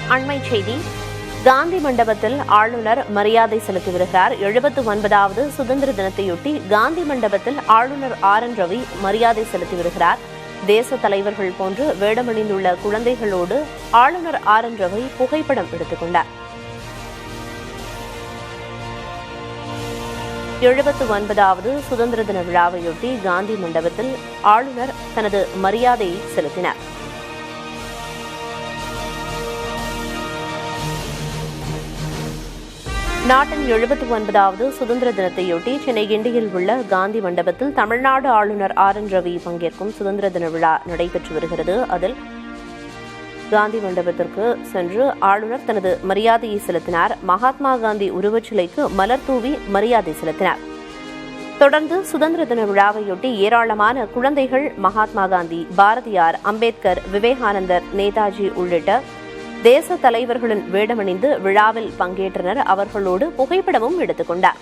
அண்மைச் செய்தி. காந்தி மண்டபத்தில் ஆளுநர் மரியாதை செலுத்தி வருகிறார். 79வது சுதந்திர தினத்தையொட்டி காந்தி மண்டபத்தில் ஆளுநர் ஆர்.என். ரவி மரியாதை செலுத்தி வருகிறார். தேச தலைவர்கள் போன்று வேடமணிந்துள்ள குழந்தைகளோடு ஆளுநர் ஆர்.என். ரவி புகைப்படம் எடுத்துக் கொண்டார். 79வது சுதந்திர தின விழாவையொட்டி காந்தி மண்டபத்தில் ஆளுநர் தனது மரியாதையை செலுத்தினார். நாட்டின் 79வது சுதந்திர தினத்தையொட்டி சென்னை கிண்டியில் உள்ள காந்தி மண்டபத்தில் தமிழ்நாடு ஆளுநர் ஆர்.என். ரவி பங்கேற்கும் சுதந்திர தின விழா நடைபெற்று வருகிறது. அதில் காந்தி மண்டபத்திற்கு சென்று ஆளுநர் தனது மரியாதையை செலுத்தினார். மகாத்மா காந்தி உருவச்சிலைக்கு மலர் தூவி மரியாதை செலுத்தினார். தொடர்ந்து சுதந்திர தின விழாவையொட்டி ஏராளமான குழந்தைகள் மகாத்மா காந்தி, பாரதியார், அம்பேத்கர், விவேகானந்தர், நேதாஜி உள்ளிட்ட தேச தலைவர்களின் வேடமணிந்து விழாவில் பங்கேற்றனர். அவர்களோடு புகைப்படமும் எடுத்துக் கொண்டார்.